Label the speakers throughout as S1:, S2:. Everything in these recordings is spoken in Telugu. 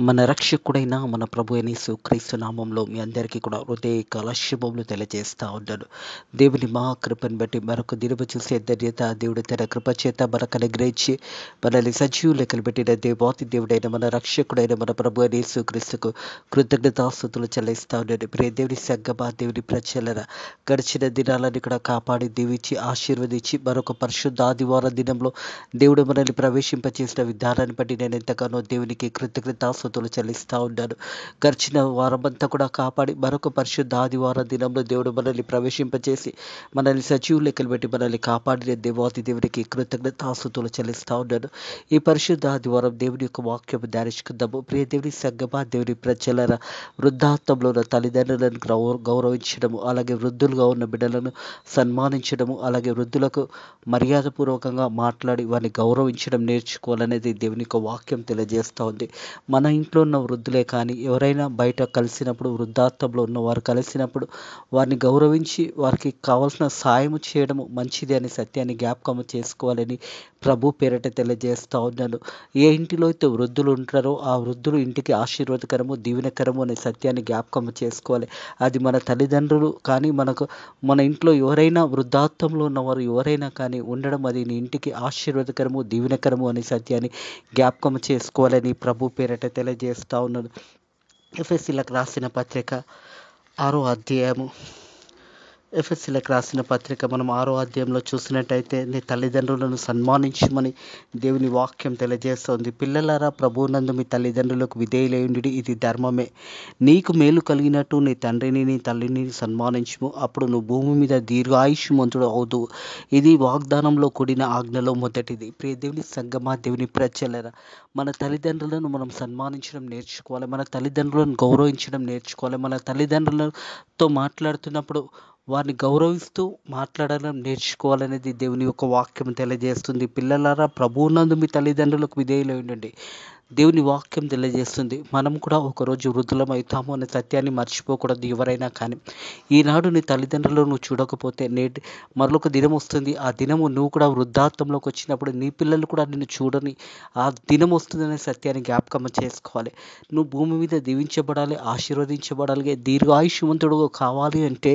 S1: మన రక్షకుడైన మన ప్రభు అయిన యేసుక్రీస్తు నామంలో మీ అందరికీ కూడా హృదయపూర్వక శుభములు తెలియజేస్తా ఉన్నాను. దేవుని మహాకృపను బట్టి మరొక దినము చూసే ధన్యత దేవుడు తన కృప చేత మనకు అనుగ్రహించి మనల్ని సజీవ లెక్కలు పెట్టిన దేవాతి దేవుడైన మన రక్షకుడైన మన ప్రభు అయిన యేసుక్రీస్తుకు కృతజ్ఞతాస్తుతులు చెల్లిస్తా ఉన్నాను. ప్రియ దేవుని సంగమా, దేవుని ప్రజలరా, గడిచిన దినాలని కూడా కాపాడి దీవించి ఆశీర్వదించి మరొక పరిశుద్ధ ఆదివారం దినంలో దేవుడు మనల్ని ప్రవేశింపచేసిన విధానాన్ని బట్టి నేను ఎంతగానో దేవునికి కృతజ్ఞతాస్తుతులు చెల్లిస్తూ ఉన్నాను. గడిచిన వారమంతా కూడా కాపాడి మరొక పరిశుద్ధ ఆదివారం దినంలో దేవుడు మనల్ని ప్రవేశింపచేసి మనల్ని సజీవ లెక్కలు పెట్టి మనల్ని కాపాడిన దేవాతి దేవునికి కృతజ్ఞతాస్తుతులు చెల్లిస్తూ ఉన్నాను. ఈ పరిశుద్ధ ఆదివారం దేవుని యొక్క వాక్యం ధ్యానించుకుందాము. ప్రియ దేవుని సంగమా, దేవుని ప్రజలర, వృద్ధాత్వంలో ఉన్న తల్లిదండ్రులను గౌరవించడము, అలాగే వృద్ధులుగా ఉన్న బిడ్డలను సన్మానించడము, అలాగే వృద్ధులకు మర్యాదపూర్వకంగా మాట్లాడి వారిని గౌరవించడం నేర్చుకోవాలనేది దేవుని యొక్క వాక్యం తెలియజేస్తూ ఉంది. మన ఇంట్లో ఉన్న వృద్ధులే కానీ ఎవరైనా బయట కలిసినప్పుడు, వృద్ధాత్వంలో ఉన్నవారు కలిసినప్పుడు వారిని గౌరవించి వారికి కావాల్సిన సాయం చేయడము మంచిది అనే సత్యాన్ని జ్ఞాపకం చేసుకోవాలని ప్రభు పేరట తెలియజేస్తూ ఉన్నాను. ఏ ఇంటిలో అయితే వృద్ధులు ఉంటారో ఆ వృద్ధులు ఇంటికి ఆశీర్వాదకరము, దీవెనకరము అనే సత్యాన్ని జ్ఞాపకం చేసుకోవాలి. అది మన తల్లిదండ్రులు కానీ మన ఇంట్లో ఎవరైనా వృద్ధాత్వంలో ఉన్నవారు ఎవరైనా కానీ ఉండడం అది నీ ఇంటికి ఆశీర్వాదకరము, దీవెనకరము అనే సత్యాన్ని జ్ఞాపకం చేసుకోవాలని ప్రభు పేరట తెలియజేస్తూ ఉన్నాను. ఎఫెసీలకు రాసిన పత్రిక 6వ అధ్యాయము. ఎఫెసీలకు రాసిన పత్రిక మనం 6వ అధ్యాయంలో చూసినట్టయితే నీ తల్లిదండ్రులను సన్మానించమని దేవుని వాక్యం తెలియజేస్తుంది. పిల్లలారా, ప్రభువునందు మీ తల్లిదండ్రులకు విధేయులయుండి, ఇది ధర్మమే. నీకు మేలు కలిగినట్టు నీ తండ్రిని నీ తల్లిని సన్మానించుము, అప్పుడు నువ్వు భూమి మీద దీర్ఘాయుష్మంతుడు అవుదువు. ఇది వాగ్దానంలో కూడిన ఆజ్ఞలో మొదటిది. ప్రియ దేవుని సంగమా, దేవుని ప్రజలరా, మన తల్లిదండ్రులను మనం సన్మానించడం నేర్చుకోవాలి. మన తల్లిదండ్రులను గౌరవించడం నేర్చుకోవాలి. మన తల్లిదండ్రులతో మాట్లాడుతున్నప్పుడు వారిని గౌరవిస్తూ మాట్లాడడం నేర్చుకోవాలనేది దేవుని యొక్క వాక్యం తెలియజేస్తుంది. పిల్లలారా, ప్రభువునందు మీ తల్లిదండ్రులకు విధేయులై ఉండండి. దేవుని వాక్యం తెలియజేస్తుంది. మనం కూడా ఒకరోజు వృద్ధులం అవుతాము అనే సత్యాన్ని మర్చిపోకూడదు ఎవరైనా కానీ. ఈనాడు నీ తల్లిదండ్రులు నువ్వు చూడకపోతే మరొక దినం వస్తుంది. ఆ దినము నువ్వు కూడా వృద్ధాత్వంలోకి వచ్చినప్పుడు నీ పిల్లలు కూడా నిన్ను చూడని ఆ దినం వస్తుందనే సత్యాన్ని జ్ఞాపకం చేసుకోవాలి. నువ్వు భూమి మీద దీవించబడాలి, ఆశీర్వదించబడాలి, దీర్ఘాయుష్మంతుడు కావాలి అంటే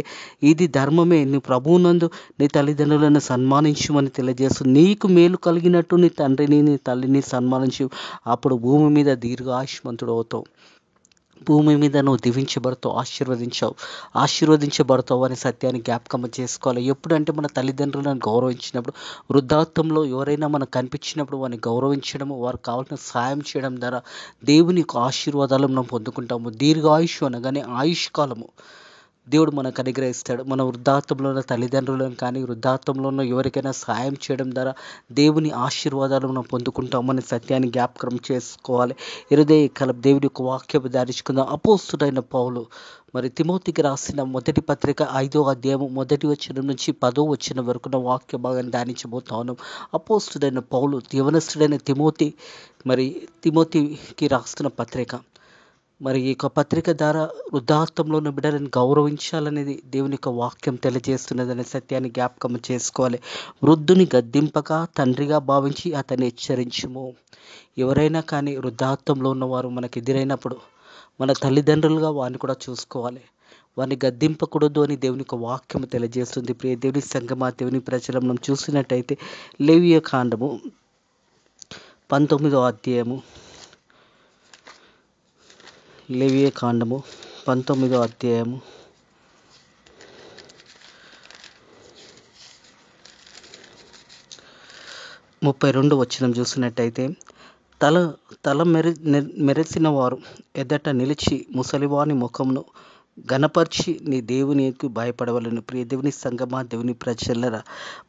S1: ఇది ధర్మమే. నువ్వు ప్రభువునందు నీ తల్లిదండ్రులను సన్మానించమని తెలియజేస్తుంది. నీకు మేలు కలిగినట్టు నీ తండ్రిని నీ తల్లిని సన్మానించు, అప్పుడు భూమి మీద దీర్ఘాయుష్మంతుడు అవుతావు. భూమి మీద నువ్వు దీవించబడతావు, ఆశీర్వదించబడతావు అనే సత్యాన్ని జ్ఞాపకం చేసుకోవాలి. ఎప్పుడంటే మన తల్లిదండ్రులను గౌరవించినప్పుడు, వృద్ధాత్వంలో ఎవరైనా మనకు కనిపించినప్పుడు వారిని గౌరవించడము, వారికి కావాల్సిన సాయం చేయడం ద్వారా దేవుని యొక్క ఆశీర్వాదాలను మనం పొందుకుంటాము. దీర్ఘాయుష్ అనగానే ఆయుష్ కాలము దేవుడు మనకు అనుగ్రహిస్తాడు. మన వృద్ధాత్వంలో ఉన్న తల్లిదండ్రులను కానీ వృద్ధాత్వంలో ఉన్న ఎవరికైనా సాయం చేయడం ద్వారా దేవుని ఆశీర్వాదాలు మనం పొందుకుంటామనే సత్యాన్ని జ్ఞాపకం చేసుకోవాలి. హృదయ కలం దేవుడి యొక్క వాక్యం ధ్యానించుకుందాం. అపోస్తుడైన పౌలు మరి తిమోతికి రాసిన మొదటి పత్రిక 5వ అధ్యాయము 1వ వచనం నుంచి 10వ వచనం వరకు ఉన్న వాక్య భాగాన్ని ధ్యానించబోతా ఉన్నాం. అపోస్తుడైన పౌలు యవనస్తుడైన తిమోతికి రాస్తున్న పత్రిక. మరి ఈ యొక్క పత్రిక ద్వారా వృద్ధాత్వంలో ఉన్న బిడ్డలను గౌరవించాలనేది దేవుని యొక్క వాక్యం తెలియజేస్తున్నదనే సత్యాన్ని జ్ఞాపకం చేసుకోవాలి. వృద్ధుని గద్దింపక తండ్రిగా భావించి అతన్ని హెచ్చరించుము. ఎవరైనా కానీ వృద్ధాత్వంలో ఉన్నవారు మనకు ఎదురైనప్పుడు మన తల్లిదండ్రులుగా వారిని కూడా చూసుకోవాలి. వారిని గద్దింపకూడదు అని దేవుని యొక్క వాక్యం తెలియజేస్తుంది. ప్రియ దేవుని సంగమా, దేవుని ప్రజలను మనం చూసినట్టయితే లేవియ కాండము 19వ అధ్యాయము. లేవియ కాండము 19వ అధ్యాయము 32వ వచనం చూసినట్టయితే తల మెరిసిన వారు ఎదట నిలిచి ముసలివాని ముఖమును ఘనపరిచి నీ దేవునికి భయపడవలను. ప్రియ దేవుని సంగమా, దేవుని ప్రజలరా,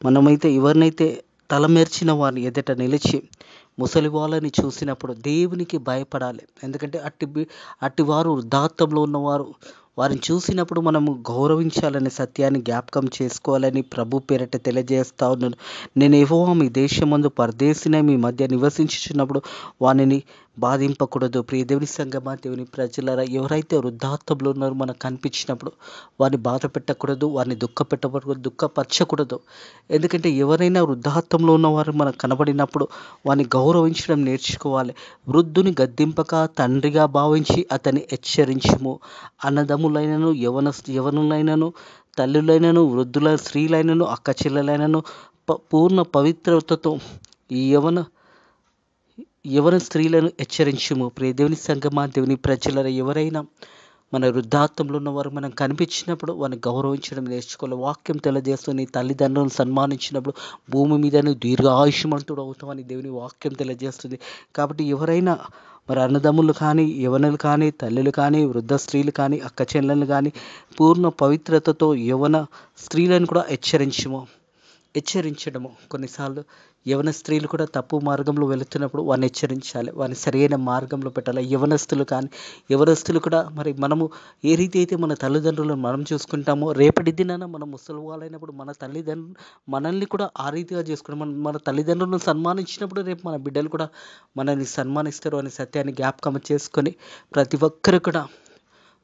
S1: మనమైతే ఎవరినైతే తలమెర్చిన వారిని ఎదుట నిలిచి ముసలి వాళ్ళని చూసినప్పుడు దేవునికి భయపడాలి. ఎందుకంటే అట్టివారు వృద్ధాత్వంలో ఉన్నవారు, వారిని చూసినప్పుడు మనము గౌరవించాలనే సత్యాన్ని జ్ఞాపకం చేసుకోవాలని ప్రభు పేరట తెలియజేస్తా ఉన్నాను. నేను యెహోవా మీ దేశమందు పరదేశినై మీ మధ్య నివసించుచున్నప్పుడు వానిని బాధింపకూడదు. ప్రియ దేవుని సంగమా, దేవుని ప్రజలారా, ఎవరైతే వృద్ధాప్యంలో ఉన్నారో మనకు కనిపించినప్పుడు వారిని బాధ పెట్టకూడదు, వారిని దుఃఖపరచకూడదు. ఎందుకంటే ఎవరైనా వృద్ధాప్యంలో ఉన్నవారు మనకు కనబడినప్పుడు వారిని గౌరవించడం నేర్చుకోవాలి. వృద్ధుని గద్దింపక తండ్రిగా భావించి అతన్ని హెచ్చరించుము. అన్నదమ్ములైనను యవనులైనను తల్లులైనను వృద్ధుల స్త్రీలైనను అక్క చెల్లెలైనను పూర్ణ పవిత్రతతో ఈ యవన స్త్రీలను హెచ్చరించుము. ప్రియ దేవుని సంగమా, దేవుని ప్రజల, ఎవరైనా మన వృద్ధాప్యంలో ఉన్నవారు మనం కనిపించినప్పుడు వారిని గౌరవించడం నేర్చుకోవాలి. వాక్యం తెలియజేస్తుంది, నీ తల్లిదండ్రులను సన్మానించినప్పుడు భూమి మీద నువ్వు దీర్ఘాయుష్మంతుడు అవుతామని దేవుని వాక్యం తెలియజేస్తుంది. కాబట్టి ఎవరైనా మరి అన్నదమ్ములు కానీ, యవనులు కానీ, తల్లులు కానీ, వృద్ధ స్త్రీలు కానీ, అక్క చెల్లెలు కానీ పూర్ణ పవిత్రతతో యవన స్త్రీలను కూడా హెచ్చరించడము. కొన్నిసార్లు యవన స్త్రీలు కూడా తప్పు మార్గంలో వెళుతున్నప్పుడు వారిని హెచ్చరించాలి, వారిని సరైన మార్గంలో పెట్టాలి. యవనస్తులు కూడా మరి మనము ఏ రీతి అయితే మన తల్లిదండ్రులను మనం చూసుకుంటామో, రేపటి దినాన మనం ముసలి వాళ్ళైనప్పుడు మన తల్లిదండ్రులు మనల్ని కూడా ఆ రీతిగా చేసుకుంటాం. మన తల్లిదండ్రులను సన్మానించినప్పుడు రేపు మన బిడ్డలు కూడా మనల్ని సన్మానిస్తారు అనే సత్యాన్ని జ్ఞాపకం చేసుకొని ప్రతి ఒక్కరు కూడా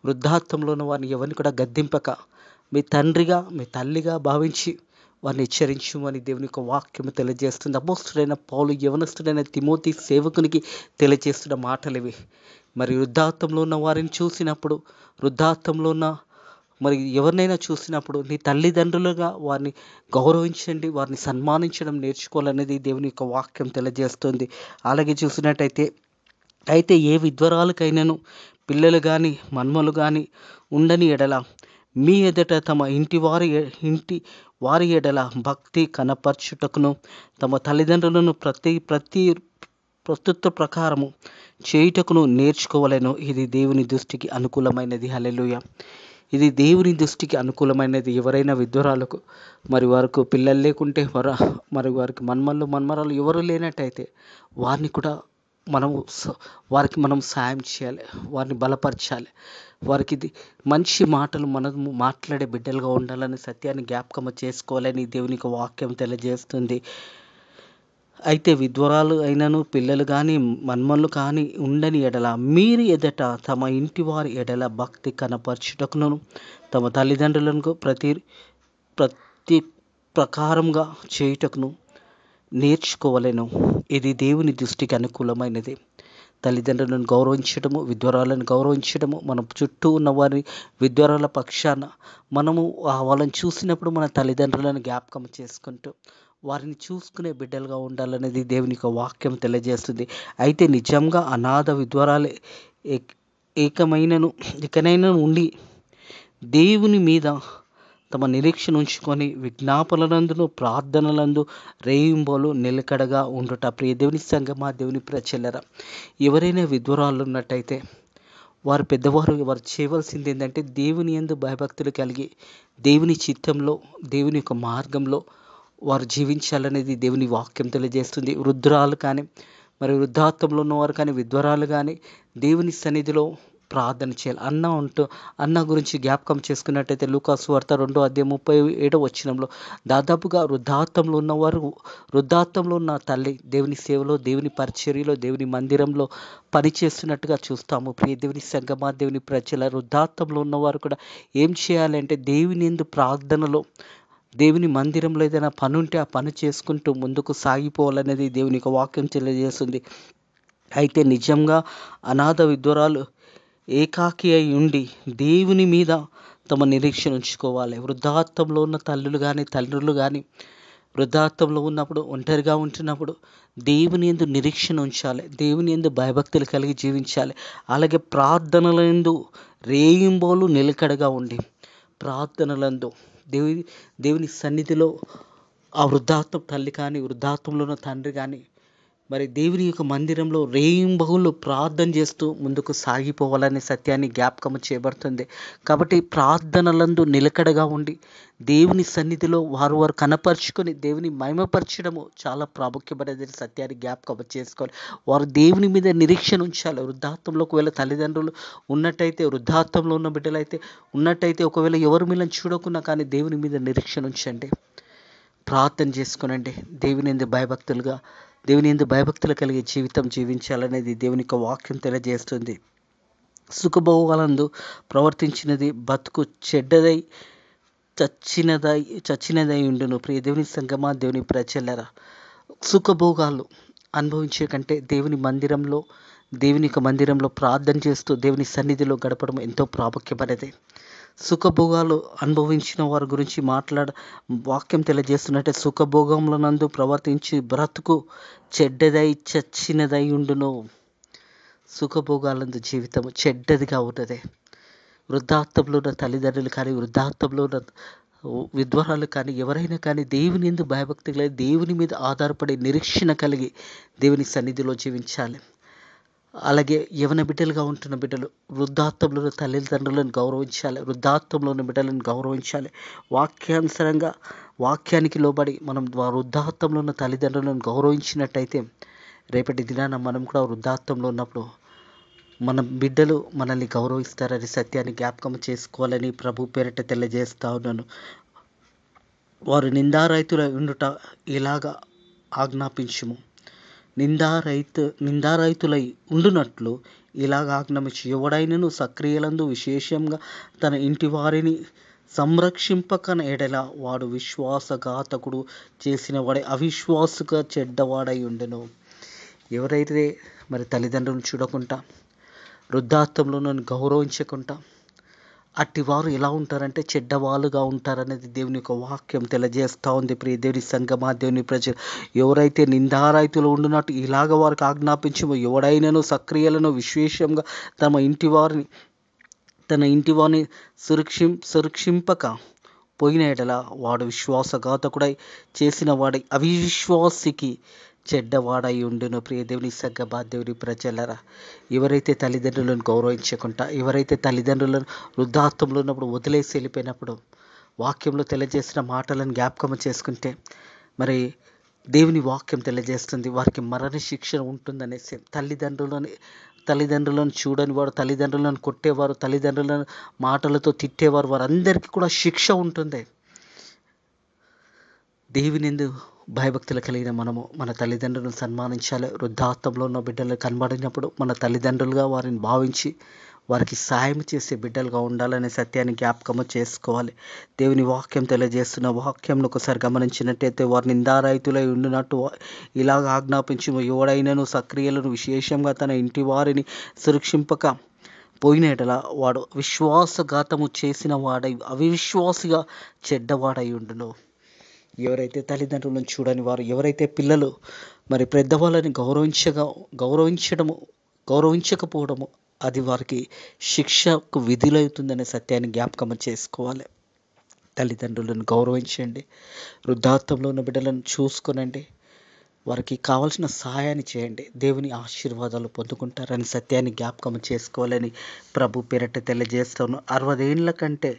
S1: వృద్ధాప్యంలో ఉన్న వారిని ఎవరిని కూడా గద్దింపక మీ తండ్రిగా, మీ తల్లిగా భావించి వారిని హెచ్చరించుమని దేవుని యొక్క వాక్యము తెలియజేస్తుంది. అపోస్తుడైన పౌలు యవనస్తుడైన తిమోతి సేవకునికి తెలియజేస్తున్న మాటలు ఇవి. మరి వృద్ధాప్యంలో ఉన్న వారిని చూసినప్పుడు, వృద్ధాప్యంలో ఉన్న మరి ఎవరినైనా చూసినప్పుడు నీ తల్లిదండ్రులుగా వారిని గౌరవించండి, వారిని సన్మానించడం నేర్చుకోవాలనేది దేవుని యొక్క వాక్యం తెలియజేస్తుంది. అలాగే అయితే ఏ విద్వరాలకైనాను పిల్లలు కానీ మన్మలు కానీ ఉండని ఎడల మీ ఎదుట తమ ఇంటి వారి ఎడల భక్తి కనపరచుటకును తమ తల్లిదండ్రులను ప్రస్తుత ప్రకారము చేయుటకును నేర్చుకోవలేను. ఇది దేవుని దృష్టికి అనుకూలమైనది. హల్లెలూయా. ఇది దేవుని దృష్టికి అనుకూలమైనది. ఎవరైనా విద్వరాలకు మరి వారికి పిల్లలు లేకుంటే మరి వారికి మన్మరాలు ఎవరు లేనట్టయితే వారికి మనం సాయం చేయాలి, వారిని బలపరచాలి. వారికి మంచి మాటలు మనము మాట్లాడే బిడ్డలుగా ఉండాలని సత్యాన్ని జ్ఞాపకం చేసుకోవాలని దేవునికి వాక్యం తెలియజేస్తుంది. అయితే విద్వరాలు అయినను పిల్లలు కానీ మన్మలు కానీ ఉండని ఎడల మీరు ఎదట తమ ఇంటి వారి ఎడల భక్తి కనపరచుటకును తమ తల్లిదండ్రులకు ప్రతి ప్రకారంగా చేయుటకును నేర్చుకోవలేను. ఇది దేవుని దృష్టికి అనుకూలమైనది. తల్లిదండ్రులను గౌరవించడము, విద్వరాలను గౌరవించడము, మన చుట్టూ ఉన్న వారి విద్వరాల పక్షాన మనము వాళ్ళని చూసినప్పుడు మన తల్లిదండ్రులను జ్ఞాపకం చేసుకుంటూ వారిని చూసుకునే బిడ్డలుగా ఉండాలనేది దేవుని యొక్క వాక్యం తెలియజేస్తుంది. అయితే నిజంగా అనాథ విద్వరాలు ఇకనైనా ఉండి దేవుని మీద తమ నిరీక్షణ ఉంచుకొని విజ్ఞాపనలందును ప్రార్థనలందు రేయింబోలు నిలకడగా ఉండుట. ప్రియ దేవుని సంగమా, దేవుని ప్రజలారా, ఎవరైనా విద్వరాలు ఉన్నట్టయితే వారు పెద్దవారు వారు చేయవలసింది ఏంటంటే దేవుని యందు భయభక్తులు కలిగి దేవుని చిత్తంలో, దేవుని యొక్క మార్గంలో వారు జీవించాలనేది దేవుని వాక్యం తెలియజేస్తుంది. వృద్ధురాలు కానీ మరి వృద్ధాప్యంలో ఉన్నవారు కానీ విద్వరాలు కానీ దేవుని సన్నిధిలో ప్రార్థన చేయాలి. అన్న గురించి జ్ఞాపకం చేసుకున్నట్టయితే లూకాసు వార్త 2:37 దాదాపుగా వృద్ధాప్యంలో ఉన్న తల్లి దేవుని సేవలో, దేవుని పరిచర్యలో, దేవుని మందిరంలో పనిచేస్తున్నట్టుగా చూస్తాము. ప్రియ దేవుని సంగమా, దేవుని ప్రజల, వృద్ధాప్యంలో ఉన్నవారు కూడా ఏం చేయాలంటే దేవుని యందు ప్రార్థనలో, దేవుని మందిరంలో ఏదైనా పని ఉంటే ఆ పని చేసుకుంటూ ముందుకు సాగిపోవాలనేది దేవుని యొక్క వాక్యం తెలియజేస్తుంది. అయితే నిజంగా అనాథ విద్వరాలు ఏకాకి అయి ఉండి దేవుని మీద తమ నిరీక్షణ ఉంచుకోవాలి. వృద్ధాప్యంలో ఉన్న తల్లులు కానీ తండ్రులు కానీ వృద్ధాప్యంలో ఉన్నప్పుడు, ఒంటరిగా ఉంటున్నప్పుడు దేవుని యందు నిరీక్షణ ఉంచాలి, దేవుని యందు భయభక్తులు కలిగి జీవించాలి. అలాగే ప్రార్థనలందు రేయింబోలు నిలకడగా ఉండి ప్రార్థనలందు దేవుని సన్నిధిలో ఆ వృద్ధాప్యం తల్లి కానీ వృద్ధాప్యంలో ఉన్న తండ్రి కానీ మరి దేవుని యొక్క మందిరంలో రేయింబహులు ప్రార్థన చేస్తూ ముందుకు సాగిపోవాలనే సత్యాన్ని జ్ఞాపకం చేయబడుతుంది. కాబట్టి ప్రార్థనలందు నిలకడగా ఉండి దేవుని సన్నిధిలో వారు కనపరుచుకొని దేవుని మహిమపరచడము చాలా ప్రాముఖ్యమైనది సత్యాన్ని జ్ఞాపకం చేసుకోవాలి. వారు దేవుని మీద నిరీక్షణ ఉంచాలి. వృద్ధాప్యంలో ఒకవేళ తల్లిదండ్రులు ఉన్నట్టయితే, వృద్ధాప్యంలో ఉన్న బిడ్డలైతే ఉన్నట్టయితే, ఒకవేళ ఎవరు మిమ్మల్ని చూడకున్నా కానీ దేవుని మీద నిరీక్షణ ఉంచండి, ప్రార్థన చేసుకునండి, దేవుని యందు భయభక్తులుగా దేవుని యందు భయభక్తులు కలిగే జీవితం జీవించాలనేది దేవుని యొక్క వాక్యం తెలియజేస్తుంది. సుఖభోగాలందు ప్రవర్తించినది బతుకు చెడ్డదై చచ్చినదై ఉండును. ప్రియ దేవుని సంగమా, దేవుని ప్రజలరా, సుఖభోగాలు అనుభవించే కంటే దేవుని యొక్క మందిరంలో ప్రార్థన చేస్తూ దేవుని సన్నిధిలో గడపడం ఎంతో ప్రాముఖ్యమైనది. సుఖభోగాలు అనుభవించిన వారి గురించి వాక్యం తెలియజేస్తున్నట్టే, సుఖభోగములనందు ప్రవర్తించి బ్రతుకు చెడ్డదై చచ్చినదై ఉండును. సుఖభోగాలందు జీవితం చెడ్డదిగా ఉన్నది. వృద్ధాప్తంలో ఉన్న తల్లిదండ్రులు కానీ, వృద్ధాప్తంలో ఉన్న విద్వారాలు కానీ, ఎవరైనా కానీ దేవుని యందు భయభక్తి కలిగి, దేవుని మీద ఆధారపడి నిరీక్షణ కలిగి దేవుని సన్నిధిలో జీవించాలి. అలాగే యవన బిడ్డలుగా ఉంటున్న బిడ్డలు వృద్ధాప్తంలో ఉన్న తల్లిదండ్రులను గౌరవించాలి. వృద్ధాప్తంలో ఉన్న బిడ్డలను గౌరవించాలి. వాక్యానుసారంగా వాక్యానికి లోబడి మనం వృద్ధాప్తంలో ఉన్న తల్లిదండ్రులను గౌరవించినట్టయితే రేపటి దినాన మనం కూడా వృద్ధాప్తంలో ఉన్నప్పుడు మన బిడ్డలు మనల్ని గౌరవిస్తారని సత్యాన్ని జ్ఞాపకం చేసుకోవాలని ప్రభు పేరిట తెలియజేస్తా ఉన్నాను. వారు నిందారహితులై ఉండుట ఇలాగా ఆజ్ఞాపించుము. నిందారహితులై ఉండునట్లు ఇలాగ ఆజ్ఞాపించు. ఎవడైనను సక్రియలందు విశేషంగా తన ఇంటి వారిని సంరక్షింపకన ఎడల వాడు విశ్వాసఘాతకుడు చేసిన వాడే అవిశ్వాసుగా చెడ్డవాడై ఉండెను. ఎవరైతే మరి తల్లిదండ్రులను చూడకుండా వృద్ధాప్తంలో నన్ను గౌరవించకుండా అట్టి వారు ఎలా ఉంటారంటే చెడ్డవాళ్ళుగా ఉంటారనేది దేవుని యొక్క వాక్యం తెలియజేస్తూ ఉంది. ప్రియ దేవుని సంగమా, దేవుని ప్రజలు, ఎవరైతే నిందారహితులు ఉండునట్టు ఇలాగ వారికి ఆజ్ఞాపించము. ఎవడైనను సక్రియలను విశేషంగా తన ఇంటి వారిని సురక్షింపక పోయిన ఎడల వాడు విశ్వాసఘాతకుడై చేసిన వాడి అవిశ్వాసికి చెడ్డవాడై ఉండును. ప్రియ దేవుని సంగమా, దేవుని ప్రజలరా, ఎవరైతే తల్లిదండ్రులను గౌరవించకుండా, ఎవరైతే తల్లిదండ్రులను వృద్ధాప్తంలో ఉన్నప్పుడు వదిలేసి వెళ్ళిపోయినప్పుడు వాక్యంలో తెలియజేసిన మాటలను జ్ఞాపకం చేసుకుంటే మరి దేవుని వాక్యం తెలియజేస్తుంది వారికి మరణ శిక్ష ఉంటుందనేసి. తల్లిదండ్రులను చూడని వారు, తల్లిదండ్రులను కొట్టేవారు, తల్లిదండ్రులను మాటలతో తిట్టేవారు, వారందరికీ కూడా శిక్ష ఉంటుంది. దేవునియందు భయభక్తులు కలిగిన మనము మన తల్లిదండ్రులను సన్మానించాలి. వృద్ధాప్తంలో ఉన్న బిడ్డలు కనబడినప్పుడు మన తల్లిదండ్రులుగా వారిని భావించి వారికి సాయం చేసే బిడ్డలుగా ఉండాలనే సత్యాన్ని జ్ఞాపకము చేసుకోవాలి. దేవుని వాక్యం తెలియజేస్తున్న వాక్యంను ఒకసారి గమనించినట్టయితే, వారు నిందారహితులై ఉండునట్టు ఇలాగ ఆజ్ఞాపించు. ఎవడైనను సక్రియలను విశేషంగా తన ఇంటి వారిని సురక్షింపక పోయిన ఎడల వాడు విశ్వాసఘాతము చేసిన వాడై అవిశ్వాసిగా చెడ్డవాడై ఉండును. ఎవరైతే తల్లిదండ్రులను చూడని వారు, ఎవరైతే పిల్లలు మరి పెద్దవాళ్ళని గౌరవించకపోవడము అది వారికి శిక్షకు విధులవుతుందనే సత్యాన్ని జ్ఞాపకం చేసుకోవాలి. తల్లిదండ్రులను గౌరవించండి. వృద్ధాప్తంలో ఉన్న బిడ్డలను చూసుకొనండి. వారికి కావాల్సిన సహాయాన్ని చేయండి. దేవుని ఆశీర్వాదాలు పొందుకుంటారని సత్యాన్ని జ్ఞాపకం చేసుకోవాలని ప్రభు పేరట తెలియజేస్తాను. 60 ఏళ్ళ కంటే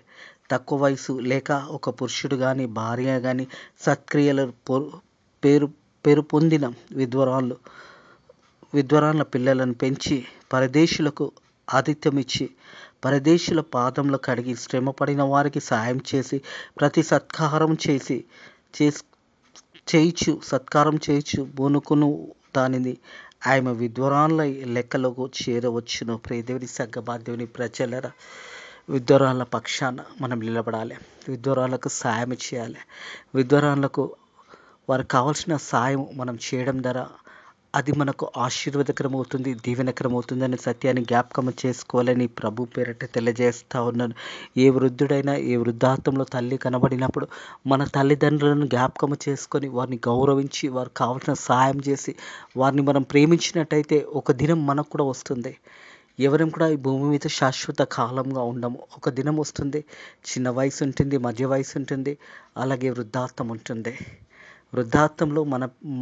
S1: తక్కువ వయసు లేక ఒక పురుషుడు కానీ, భార్య కానీ సత్క్రియలు పేరు పొందిన విద్వరాళ్ళ పిల్లలను పెంచి పరదేశులకు ఆతిథ్యమిచ్చి పరదేశుల పాదములు కడిగి శ్రమపడిన వారికి సాయం చేసి ప్రతి సత్కారం చేయిచు బొనుకును దానిని ఆమె విద్వరాళ్ళ లెక్కలకు చేరవచ్చును. ప్రియదేవుని సంగమా, దేవుని ప్రజలరా, విద్వరాళ్ళ పక్షాన మనం నిలబడాలి. విద్వరాళ్ళకు సాయం చేయాలి. విద్వరాళ్ళకు వారికి కావాల్సిన సాయం మనం చేయడం ద్వారా అది మనకు ఆశీర్వాదకరమవుతుంది, దీవెనకరమవుతుంది అనే సత్యాన్ని జ్ఞాపకం చేసుకోవాలని ప్రభు పేరట తెలియజేస్తూ ఉన్నాను. ఏ వృద్ధుడైనా ఏ వృద్ధాప్తంలో తల్లి కనబడినప్పుడు మన తల్లిదండ్రులను జ్ఞాపకం చేసుకొని వారిని గౌరవించి వారికి కావాల్సిన సహాయం చేసి వారిని మనం ప్రేమించినట్టయితే ఒక దినం మనకు కూడా వస్తుంది. ఎవరం కూడా ఈ భూమి మీద శాశ్వత కాలంగా ఉండము. ఒక దినం వస్తుంది, చిన్న వయసు ఉంటుంది, మధ్య వయసు ఉంటుంది, అలాగే వృద్ధాప్తం ఉంటుంది. వృద్ధాప్తంలో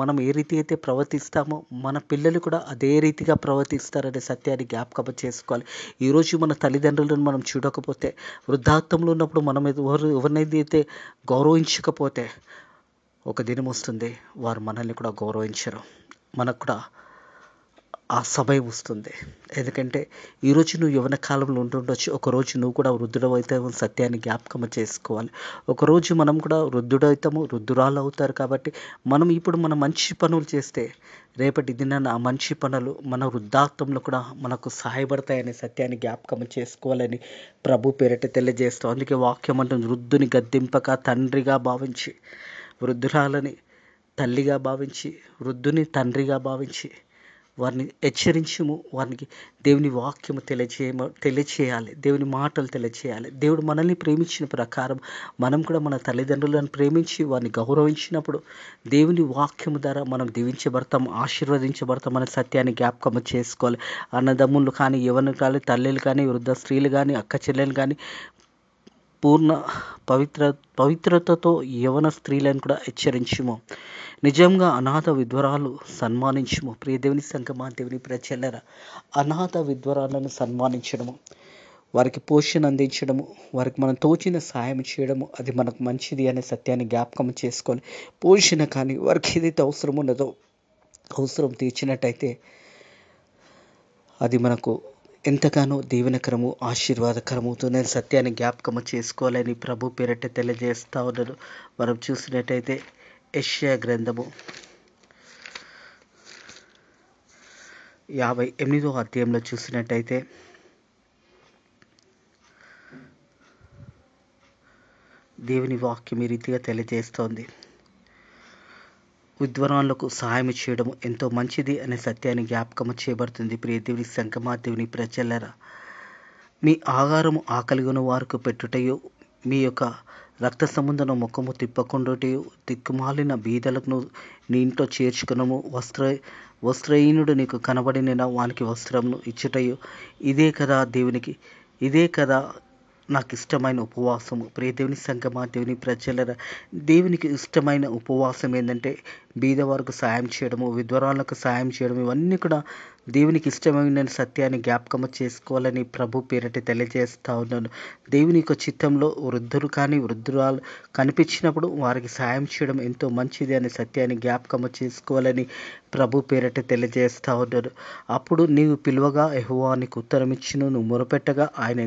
S1: మనం ఏ రీతి అయితే ప్రవర్తిస్తామో మన పిల్లలు కూడా అదే రీతిగా ప్రవర్తిస్తారనే సత్యాన్ని జ్ఞాపకం చేసుకోవాలి. ఈరోజు మన తల్లిదండ్రులను మనం చూడకపోతే, వృద్ధాప్తంలో ఉన్నప్పుడు మనం ఎవరినైతే గౌరవించకపోతే ఒక దినం వస్తుంది వారు మనల్ని కూడా గౌరవించరు. మనకు కూడా ఆ సమయం వస్తుంది. ఎందుకంటే ఈరోజు నువ్వు యవ్వన కాలంలో ఉంటుండొచ్చు. ఒకరోజు నువ్వు కూడా వృద్ధుడవైతావు. సత్యాన్ని జ్ఞాపకం చేసుకోవాలి. ఒకరోజు మనం కూడా వృద్ధుడవుతాము, వృద్ధురాలు అవుతారు. కాబట్టి మనం ఇప్పుడు మన మంచి పనులు చేస్తే రేపటి దినాన ఆ మంచి పనులు మన వృద్ధాప్తంలో కూడా మనకు సహాయపడతాయనే సత్యాన్ని జ్ఞాపకం చేసుకోవాలని ప్రభు పేరిట తెలియజేస్తాం. అందుకే వాక్యం అంటుంది, వృద్ధుని గద్దింపక తండ్రిగా భావించి, వృద్ధురాలని తల్లిగా భావించి, వృద్ధుని తండ్రిగా భావించి వారిని హెచ్చరించుము. వారికి దేవుని వాక్యము తెలియచేయాలి. దేవుని మాటలు తెలియచేయాలి. దేవుడు మనల్ని ప్రేమించిన ప్రకారం మనం కూడా మన తల్లిదండ్రులను ప్రేమించి వారిని గౌరవించినప్పుడు దేవుని వాక్యము ద్వారా మనం దీవించబడతాం, ఆశీర్వదించబడతాం అనే సత్యాన్ని జ్ఞాపకం చేసుకోవాలి. అన్నదమ్ములు కానీ, యవ్వనులు కానీ, తల్లులు కానీ, వృద్ధ స్త్రీలు కానీ, అక్క చెల్లెలు కానీ పూర్ణ పవిత్రతతో యవ్వన స్త్రీలను కూడా హెచ్చరించుము. నిజంగా అనాథ విధవరాలు సన్మానించుము. ప్రియ దేవుని సంగమా, దేవుని ప్రజలారా, అనాథ విధవరాలను సన్మానించడము, వారికి పోషణ అందించడము, వారికి మనం తోచిన సహాయం చేయడము, అది మనకు మంచిది అనే సత్యాన్ని జ్ఞాపకం చేసుకోవాలి. పోషణ కానీ వారికి ఏదైతే అవసరం ఉన్నదో అవసరం తీర్చినట్టయితే అది మనకు ఎంతగానో దీవెనకరము, ఆశీర్వాదకరమవుతుందని సత్యాన్ని జ్ఞాపకము చేసుకోవాలని ప్రభు పేరిట తెలియజేస్తూ ఉన్నారు. మనం చూసినట్టయితే యెషయా గ్రంథము 58వ అధ్యాయంలో చూసినట్టయితే దేవుని వాక్యం ఈ రీతిగా తెలియజేస్తోంది. విద్వాంసులకు సహాయం చేయడం ఎంతో మంచిది అనే సత్యాన్ని జ్ఞాపకం చేయబడుతుంది. ప్రియ దేవుని సంగమా, దేవుని ప్రజలారా, మీ ఆహారము ఆకలిగొన వారికి పెట్టుటయు, మీ యొక్క రక్త సంబంధన ముఖము తిప్పకుండాటయు, దిక్కుమాలిన బీదలను నీ ఇంట్లో చేర్చుకునము, వస్త్రహీనుడు నీకు కనబడిన వానికి వస్త్రమును ఇచ్చుటయు, ఇదే కదా నాకు ఇష్టమైన ఉపవాసము. ప్రియ దేవుని సంగమా, దేవుని ప్రజలరా, దేవునికి ఇష్టమైన ఉపవాసం ఏంటంటే బీదవారికి సాయం చేయడము, విధవరాలకు సాయం చేయడం, ఇవన్నీ కూడా దేవునికి ఇష్టమైన సత్యాన్ని జ్ఞాపకం చేసుకోవాలని ప్రభు పేరిట తెలియజేస్తూ ఉన్నాను. దేవుని యొక్క చిత్తంలో వృద్ధులు కానీ వృద్ధురాలు కనిపించినప్పుడు వారికి సాయం చేయడం ఎంతో మంచిది అనే సత్యాన్ని జ్ఞాపకం చేసుకోవాలని ప్రభు పేరిట తెలియజేస్తూ ఉన్నాను. అప్పుడు నీవు పిలువగా యెహోవా నీకు ఉత్తరం ఇచ్చును, నువ్వు మొరపెట్టగా ఆయన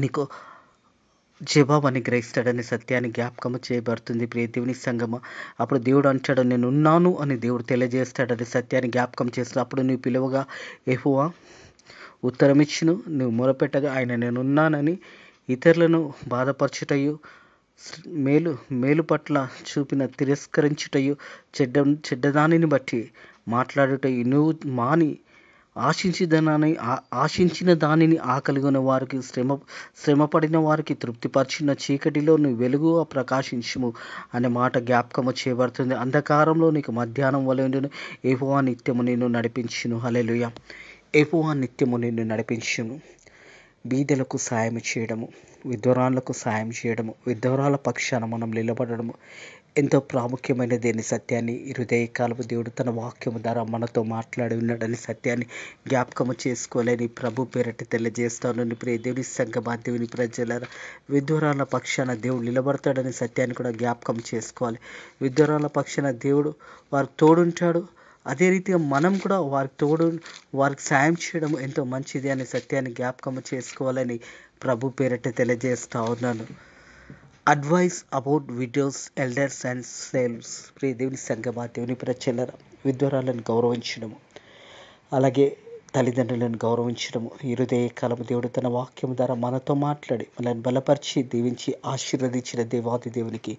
S1: నీకు జవాబని గ్రహిస్తాడని సత్యాన్ని జ్ఞాపకము చేయబడుతుంది. ప్రియ దేవుని సంగమ, అప్పుడు దేవుడు అంటాడు, నేను ఉన్నాను అని దేవుడు తెలియజేస్తాడని సత్యాన్ని జ్ఞాపకం చేస్తాడు. అప్పుడు నువ్వు పిలువగా యెహోవా ఉత్తరమిచ్చును, నువ్వు మొరపెట్టగా ఆయన నేనున్నానని ఇతరులను బాధపరచుటయు, మేలు పట్ల చూపిన తిరస్కరించుటయు, చెడ్డదానిని బట్టి మాట్లాడుటయు నువ్వు మాని ఆశించిన దానిని ఆకలిగొన్న వారికి, శ్రమపడిన వారికి తృప్తిపరిచిన చీకటిలో నువ్వు వెలుగు ప్రకాశించుము అనే మాట జ్ఞాపకము చేయబడుతుంది. అంధకారంలో నీకు మధ్యాహ్నం వలె ఉండును, యెహోవా నిత్యము నిన్ను నడిపించును. హల్లెలూయా. యెహోవా నిత్యము నిన్ను నడిపించును. బీదలకు సాయం చేయడము, విధవరాలకు సాయం చేయడము, విధవరాల పక్షాన మనం నిలబడము ఎంతో ప్రాముఖ్యమైనది అనే సత్యాన్ని ఈ హృదయకాలపు దేవుడు తన వాక్యము ద్వారా మనతో మాట్లాడి ఉన్నాడని సత్యాన్ని జ్ఞాపకము చేసుకోవాలని ప్రభు పేరట తెలియజేస్తానని ప్రియ దేవుని సంగమా, దేవుని ప్రజలారా, విధవరాల పక్షాన దేవుడు నిలబడతాడని సత్యాన్ని కూడా జ్ఞాపకం చేసుకోవాలి. విధవరాల పక్షాన దేవుడు వారికి తోడుంటాడు. అదే రీతిగా మనం కూడా వారికి సాయం చేయడం ఎంతో మంచిది అనే సత్యాన్ని జ్ఞాపకం చేసుకోవాలని ప్రభు పేరట తెలియజేస్తూ ఉన్నాను. Advice about widows, elders and sales. ప్రియ దేవుని సంగమా, దేవుని ప్రజలారా, విధవరాలను గౌరవించడము, అలాగే తల్లిదండ్రులను గౌరవించడము ఈ హృదయకాలము దేవుడు తన వాక్యం ద్వారా మనతో మాట్లాడి మనల్ని బలపరిచి దీవించి ఆశీర్వదించిన దేవాది దేవునికి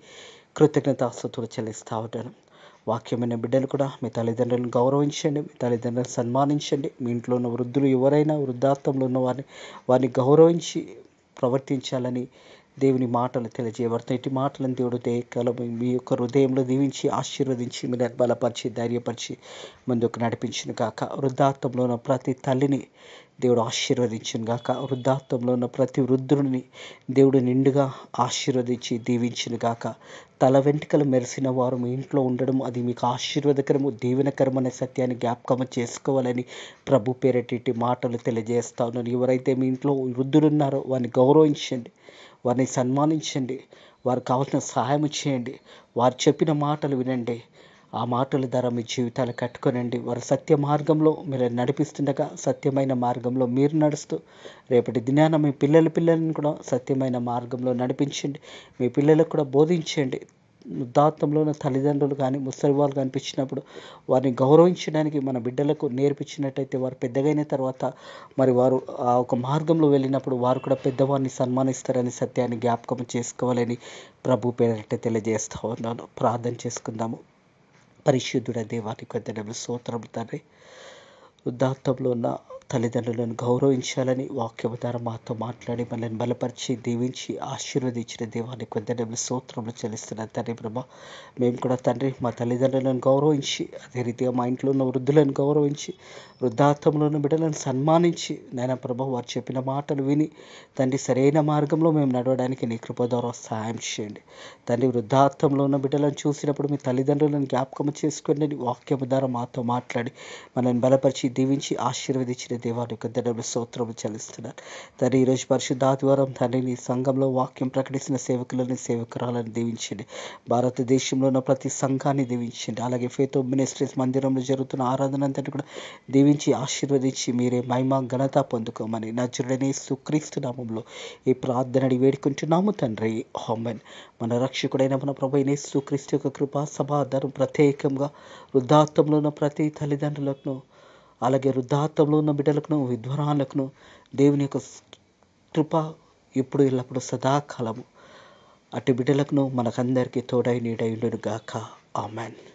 S1: కృతజ్ఞతాస్తుతులు చెల్లిస్తూ ఉంటాను. వాక్యమైన బిడ్డలు కూడా మీ తల్లిదండ్రులను గౌరవించండి, మీ తల్లిదండ్రులను సన్మానించండి. మీ ఇంట్లో ఉన్న వృద్ధులు ఎవరైనా వృద్ధాప్తంలో ఉన్న వారిని గౌరవించి ప్రవర్తించాలని దేవుని మాటలు తెలియజేయబడతాయి. ఇటు మాటలను దేవుడు దయకాలం మీ యొక్క హృదయంలో దీవించి ఆశీర్వదించి మీరు బలపరిచి ధైర్యపరిచి ముందుకు నడిపించును గాక. వృద్ధాప్తంలో ఉన్న ప్రతి తల్లిని దేవుడు ఆశీర్వదించును గాక. వృద్ధాప్తంలో ఉన్న ప్రతి వృద్ధుడిని దేవుడు నిండుగా ఆశీర్వదించి దీవించును గాక. తల వెంట్రుకలు మెరిసిన వారు మీ ఇంట్లో ఉండడం అది మీకు ఆశీర్వాదకరము, దీవెనకరం అనే సత్యాన్ని జ్ఞాపకం చేసుకోవాలని ప్రభు పేరటి మాటలు తెలియజేస్తా ఉన్నాను. ఎవరైతే మీ ఇంట్లో వృద్ధులు ఉన్నారో వారిని గౌరవించండి, వారిని సన్మానించండి, వారికి కావాల్సిన సహాయం చేయండి, వారు చెప్పిన మాటలు వినండి. ఆ మాటల ద్వారా మీ జీవితాలు కట్టుకొనండి. వారు సత్య మార్గంలో మీరు నడిపిస్తుండగా సత్యమైన మార్గంలో మీరు నడుస్తూ రేపటి దినాన మీ పిల్లలని కూడా సత్యమైన మార్గంలో నడిపించండి. మీ పిల్లలకు కూడా బోధించండి. వృద్ధాప్యంలో ఉన్న తల్లిదండ్రులు కానీ ముసలి వాళ్ళు కనిపించినప్పుడు వారిని గౌరవించడానికి మన బిడ్డలకు నేర్పించినట్టయితే వారు పెద్దగైన తర్వాత మరి వారు ఆ ఒక మార్గంలో వెళ్ళినప్పుడు వారు కూడా పెద్దవారిని సన్మానిస్తారని సత్యాన్ని జ్ఞాపకం చేసుకోవాలని ప్రభు పేరిట తెలియజేస్తూ ఉన్నాను. ప్రార్థన చేసుకుందాము. పరిశుద్ధుడ దేవానికి వందనములు, స్తోత్రములు తండ్రి. వృద్ధాప్యంలో ఉన్న తల్లిదండ్రులను గౌరవించాలని వాక్యము ద్వారా మాతో మాట్లాడి మనల్ని బలపరిచి దీవించి ఆశీర్వదించిన దేవానికి వందనములు, స్తోత్రములు చెల్లిస్తున్నాను తండ్రి. ప్రభా, మేము కూడా తండ్రి మా తల్లిదండ్రులను గౌరవించి అదే రీతిగా మా ఇంట్లో ఉన్న వృద్ధులను గౌరవించి వృద్ధాప్యంలో ఉన్న బిడ్డలను సన్మానించి నాయన ప్రభా వారు చెప్పిన మాటలు విని తండ్రి సరైన మార్గంలో మేము నడవడానికి నీ కృప ద్వారా సహాయం చేయండి తండ్రి. వృద్ధాప్యంలో ఉన్న బిడ్డలను చూసినప్పుడు మీ తల్లిదండ్రులను జ్ఞాపకం చేసుకుని వాక్యము ద్వారా మాతో మాట్లాడి మనల్ని బలపరిచి దీవించి ఆశీర్వదించిన దేవానికి వందనములు, స్తోత్రములు చెల్లిస్తున్నాను తండ్రి. ఈరోజు పరిశుద్ధ ఆదివారం తండ్రి నీ సంఘంలో వాక్యం ప్రకటిస్తున్న సేవకులను సేవకురాలను దీవించండి. భారతదేశంలో ఉన్న ప్రతి సంఘాన్ని దీవించండి. అలాగే ఫేత్ ఆఫ్ మినిస్ట్రీస్ మందిరంలో జరుగుతున్న ఆరాధన అంతటి కూడా దీవించి ఆశీర్వదించి మీరే మహిమ ఘనత పొందుకోమని నజరుడైన యేసుక్రీస్తు నామములో ఈ ప్రార్థనని వేడుకుంటున్నాము తండ్రి. ఆమేన్. మన రక్షకుడైన మన ప్రభువైన యేసుక్రీస్తు యొక్క కృపా సమాధానం ప్రత్యేకంగా వృద్ధాప్యంలో ఉన్న ప్రతి తల్లిదండ్రులకు అలాగే వృద్ధాప్యంలో ఉన్న బిడ్డలకును విద్వారాలకును దేవుని యొక్క కృప ఇప్పుడు ఎల్లప్పుడు సదాకాలము అటు బిడ్డలకును మనకందరికీ తోడై నీడై ఉండును గాక. ఆమేన్.